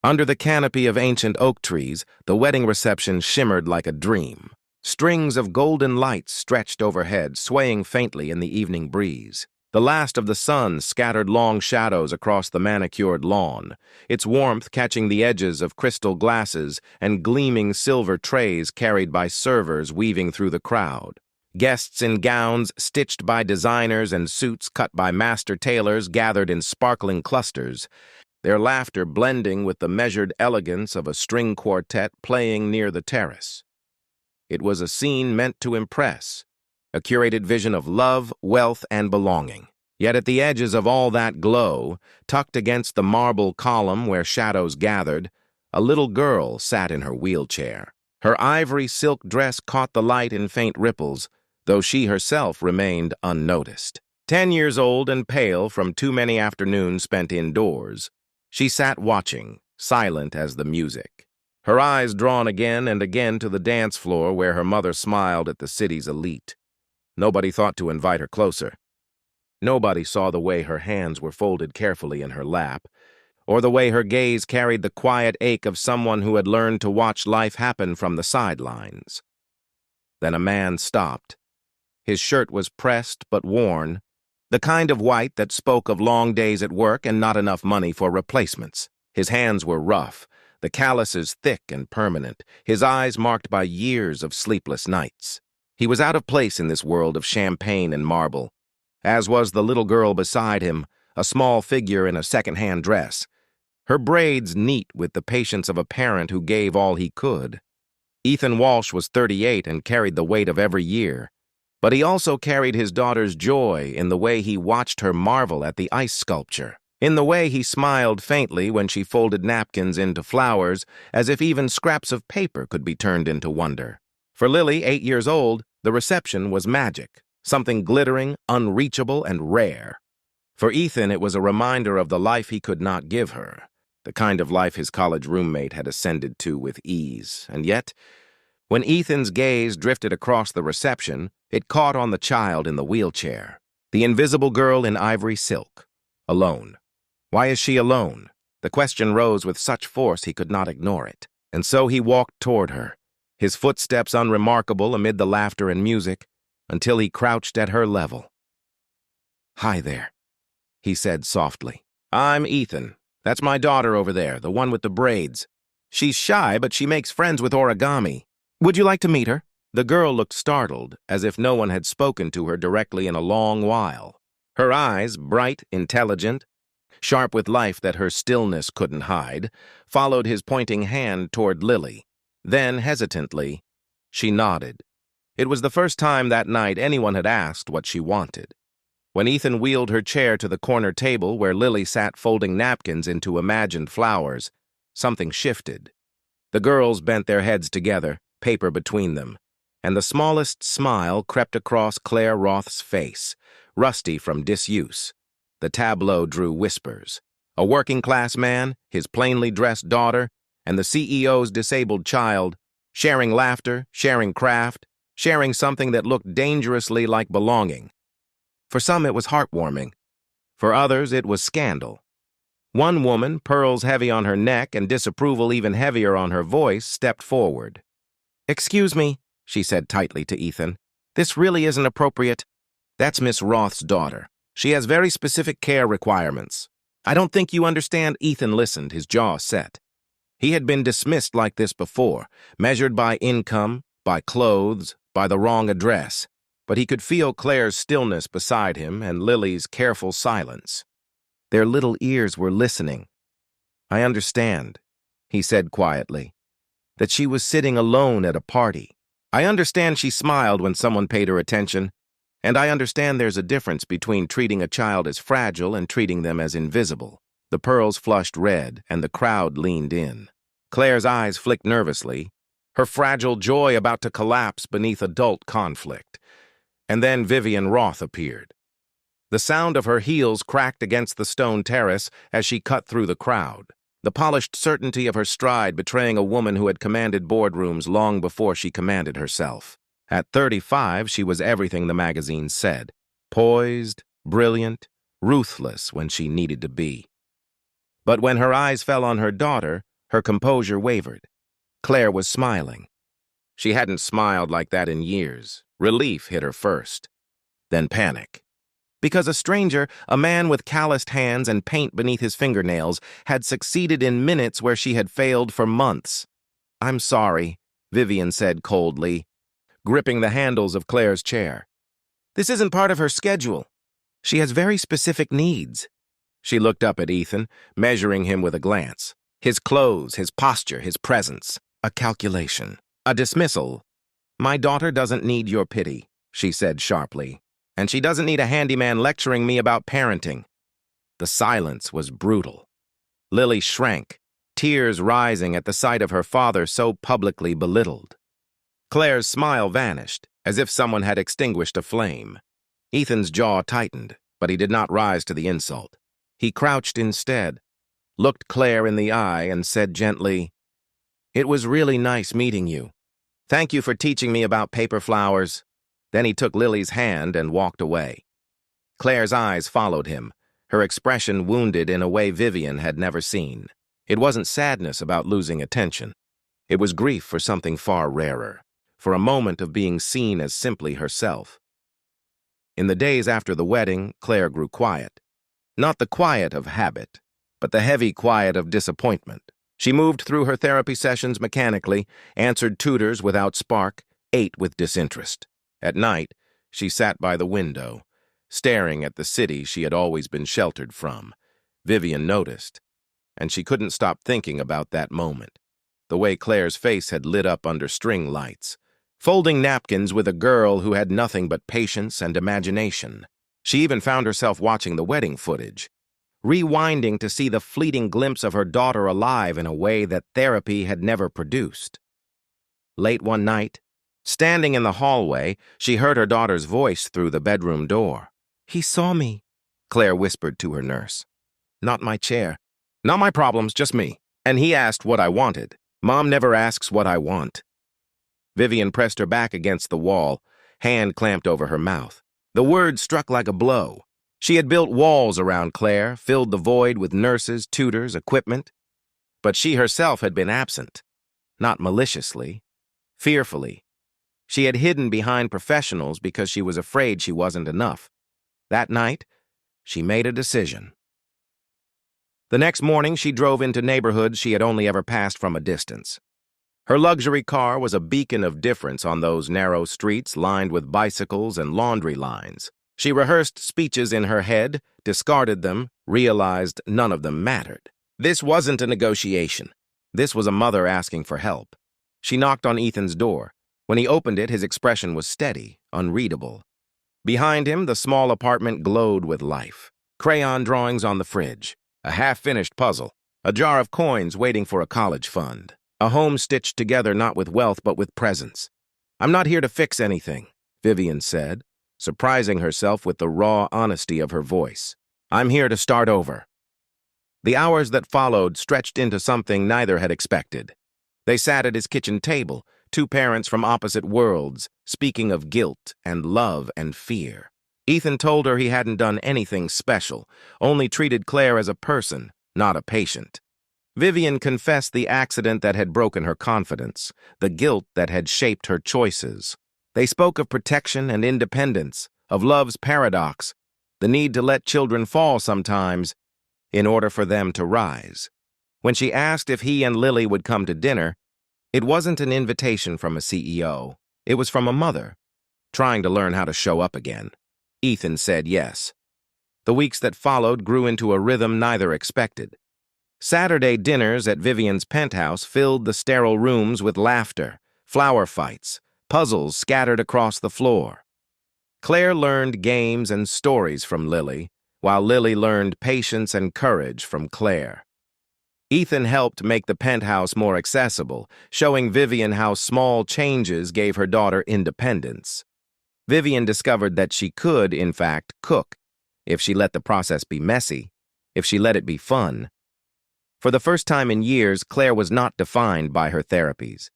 Under the canopy of ancient oak trees, the wedding reception shimmered like a dream. Strings of golden lights stretched overhead, swaying faintly in the evening breeze. The last of the sun scattered long shadows across the manicured lawn, its warmth catching the edges of crystal glasses and gleaming silver trays carried by servers weaving through the crowd. Guests in gowns stitched by designers and suits cut by master tailors gathered in sparkling clusters, their laughter blending with the measured elegance of a string quartet playing near the terrace. It was a scene meant to impress, a curated vision of love, wealth, and belonging. Yet at the edges of all that glow, tucked against the marble column where shadows gathered, a little girl sat in her wheelchair. Her ivory silk dress caught the light in faint ripples, though she herself remained unnoticed. 10 years old and pale from too many afternoons spent indoors, she sat watching, silent as the music. Her eyes drawn again and again to the dance floor where her mother smiled at the city's elite. Nobody thought to invite her closer. Nobody saw the way her hands were folded carefully in her lap, or the way her gaze carried the quiet ache of someone who had learned to watch life happen from the sidelines. Then a man stopped. His shirt was pressed but worn, the kind of white that spoke of long days at work and not enough money for replacements. His hands were rough, the calluses thick and permanent, his eyes marked by years of sleepless nights. He was out of place in this world of champagne and marble, as was the little girl beside him, a small figure in a second-hand dress, her braids neat with the patience of a parent who gave all he could. Ethan Walsh was 38 and carried the weight of every year, but he also carried his daughter's joy in the way he watched her marvel at the ice sculpture, in the way he smiled faintly when she folded napkins into flowers, as if even scraps of paper could be turned into wonder. For Lily, 8 years old, the reception was magic, something glittering, unreachable, and rare. For Ethan, it was a reminder of the life he could not give her, the kind of life his college roommate had ascended to with ease. And yet, when Ethan's gaze drifted across the reception, it caught on the child in the wheelchair, the invisible girl in ivory silk, alone. Why is she alone? The question rose with such force he could not ignore it. And so he walked toward her, his footsteps unremarkable amid the laughter and music, until he crouched at her level. "Hi there," he said softly. "I'm Ethan. That's my daughter over there, the one with the braids. She's shy, but she makes friends with origami. Would you like to meet her?" The girl looked startled, as if no one had spoken to her directly in a long while. Her eyes, bright, intelligent, sharp with life that her stillness couldn't hide, followed his pointing hand toward Lily. Then, hesitantly, she nodded. It was the first time that night anyone had asked what she wanted. When Ethan wheeled her chair to the corner table where Lily sat folding napkins into imagined flowers, something shifted. The girls bent their heads together, paper between them, and the smallest smile crept across Claire Roth's face, rusty from disuse. The tableau drew whispers. A working-class man, his plainly dressed daughter, and the CEO's disabled child, sharing laughter, sharing craft, sharing something that looked dangerously like belonging. For some it was heartwarming. For others it was scandal. One woman, pearls heavy on her neck and disapproval even heavier on her voice, stepped forward. "Excuse me," she said tightly to Ethan. "This really isn't appropriate." "That's Miss Roth's daughter. She has very specific care requirements." "I don't think you understand." Ethan listened, his jaw set. He had been dismissed like this before, measured by income, by clothes, by the wrong address. But he could feel Claire's stillness beside him and Lily's careful silence. Their little ears were listening. "I understand," he said quietly, "that she was sitting alone at a party. I understand she smiled when someone paid her attention, and I understand there's a difference between treating a child as fragile and treating them as invisible." The pearls flushed red, and the crowd leaned in. Claire's eyes flicked nervously, her fragile joy about to collapse beneath adult conflict. And then Vivian Roth appeared. The sound of her heels cracked against the stone terrace as she cut through the crowd, the polished certainty of her stride betraying a woman who had commanded boardrooms long before she commanded herself. At 35, she was everything the magazines said, poised, brilliant, ruthless when she needed to be. But when her eyes fell on her daughter, Her composure wavered. Claire was smiling. She hadn't smiled like that in years. Relief hit her first, then panic. Because a stranger, a man with calloused hands and paint beneath his fingernails, had succeeded in minutes where she had failed for months. "I'm sorry," Vivian said coldly, gripping the handles of Claire's chair. "This isn't part of her schedule. She has very specific needs." She looked up at Ethan, measuring him with a glance. His clothes, his posture, his presence. A calculation. A dismissal. "My daughter doesn't need your pity," she said sharply. "And she doesn't need a handyman lecturing me about parenting." The silence was brutal. Lily shrank, tears rising at the sight of her father so publicly belittled. Claire's smile vanished, as if someone had extinguished a flame. Ethan's jaw tightened, but he did not rise to the insult. He crouched instead, looked Claire in the eye, and said gently, "It was really nice meeting you. Thank you for teaching me about paper flowers." Then he took Lily's hand and walked away. Claire's eyes followed him, her expression wounded in a way Vivian had never seen. It wasn't sadness about losing attention. It was grief for something far rarer, for a moment of being seen as simply herself. In the days after the wedding, Claire grew quiet. Not the quiet of habit, but the heavy quiet of disappointment. She moved through her therapy sessions mechanically, answered tutors without spark, ate with disinterest. At night, she sat by the window, staring at the city she had always been sheltered from. Vivian noticed, and she couldn't stop thinking about that moment. The way Claire's face had lit up under string lights, folding napkins with a girl who had nothing but patience and imagination. She even found herself watching the wedding footage, rewinding to see the fleeting glimpse of her daughter alive in a way that therapy had never produced. Late one night, standing in the hallway, she heard her daughter's voice through the bedroom door. "He saw me," Claire whispered to her nurse. "Not my chair. Not my problems, just me. And he asked what I wanted. Mom never asks what I want." Vivian pressed her back against the wall, hand clamped over her mouth. The words struck like a blow. She had built walls around Claire, filled the void with nurses, tutors, equipment. But she herself had been absent. Not maliciously, fearfully. She had hidden behind professionals because she was afraid she wasn't enough. That night, she made a decision. The next morning, she drove into neighborhoods she had only ever passed from a distance. Her luxury car was a beacon of difference on those narrow streets lined with bicycles and laundry lines. She rehearsed speeches in her head, discarded them, realized none of them mattered. This wasn't a negotiation. This was a mother asking for help. She knocked on Ethan's door. When he opened it, his expression was steady, unreadable. Behind him, the small apartment glowed with life. Crayon drawings on the fridge, a half-finished puzzle, a jar of coins waiting for a college fund, a home stitched together not with wealth but with presence. "I'm not here to fix anything," Vivian said, surprising herself with the raw honesty of her voice. "I'm here to start over." The hours that followed stretched into something neither had expected. They sat at his kitchen table, two parents from opposite worlds, speaking of guilt and love and fear. Ethan told her he hadn't done anything special, only treated Claire as a person, not a patient. Vivian confessed the accident that had broken her confidence, the guilt that had shaped her choices. They spoke of protection and independence, of love's paradox, the need to let children fall sometimes in order for them to rise. When she asked if he and Lily would come to dinner, it wasn't an invitation from a CEO. It was from a mother, trying to learn how to show up again. Ethan said yes. The weeks that followed grew into a rhythm neither expected. Saturday dinners at Vivian's penthouse filled the sterile rooms with laughter, flower fights, puzzles scattered across the floor. Claire learned games and stories from Lily, while Lily learned patience and courage from Claire. Ethan helped make the penthouse more accessible, showing Vivian how small changes gave her daughter independence. Vivian discovered that she could, in fact, cook, if she let the process be messy, if she let it be fun. For the first time in years, Claire was not defined by her therapies.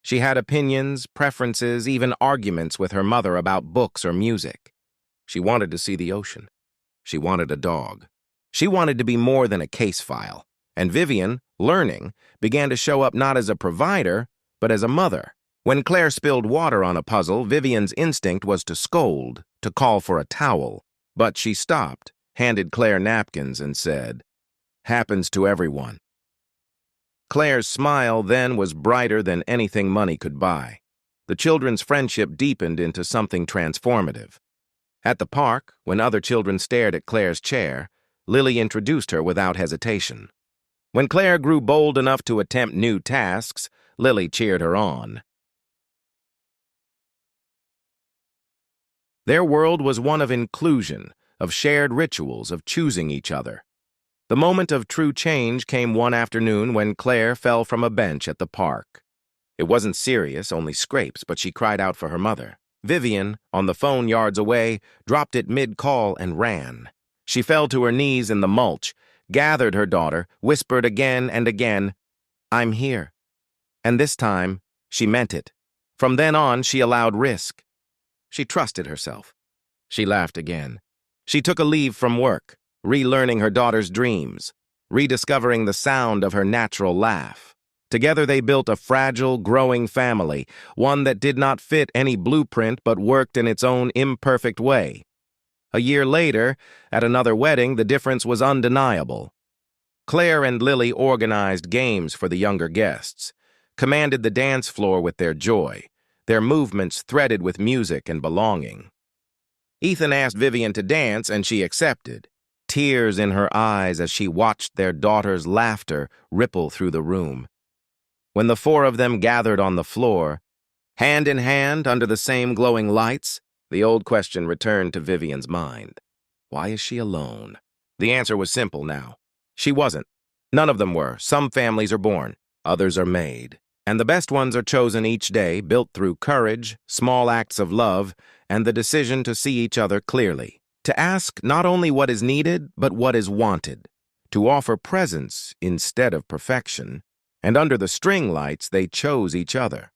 She had opinions, preferences, even arguments with her mother about books or music. She wanted to see the ocean. She wanted a dog. She wanted to be more than a case file. And Vivian, Learning began to show up not as a provider, but as a mother. When Claire spilled water on a puzzle, Vivian's instinct was to scold, to call for a towel. But she stopped, handed Claire napkins, and said, "Happens to everyone." Claire's smile then was brighter than anything money could buy. The children's friendship deepened into something transformative. At the park, when other children stared at Claire's chair, Lily introduced her without hesitation. When Claire grew bold enough to attempt new tasks, Lily cheered her on. Their world was one of inclusion, of shared rituals, of choosing each other. The moment of true change came one afternoon when Claire fell from a bench at the park. It wasn't serious, only scrapes, but she cried out for her mother. Vivian, on the phone yards away, dropped it mid-call and ran. She fell to her knees in the mulch, gathered her daughter, whispered again and again, "I'm here." And this time, she meant it. From then on, she allowed risk. She trusted herself. She laughed again. She took a leave from work, relearning her daughter's dreams, rediscovering the sound of her natural laugh. Together they built a fragile, growing family, one that did not fit any blueprint but worked in its own imperfect way. A year later, at another wedding, the difference was undeniable. Claire and Lily organized games for the younger guests, commanded the dance floor with their joy, their movements threaded with music and belonging. Ethan asked Vivian to dance, and she accepted, tears in her eyes as she watched their daughter's laughter ripple through the room. When the four of them gathered on the floor, hand in hand under the same glowing lights, the old question returned to Vivian's mind. Why is she alone? The answer was simple now. She wasn't. None of them were. Some families are born, others are made. And the best ones are chosen each day, built through courage, small acts of love, and the decision to see each other clearly. To ask not only what is needed, but what is wanted. To offer presence instead of perfection. And under the string lights, they chose each other.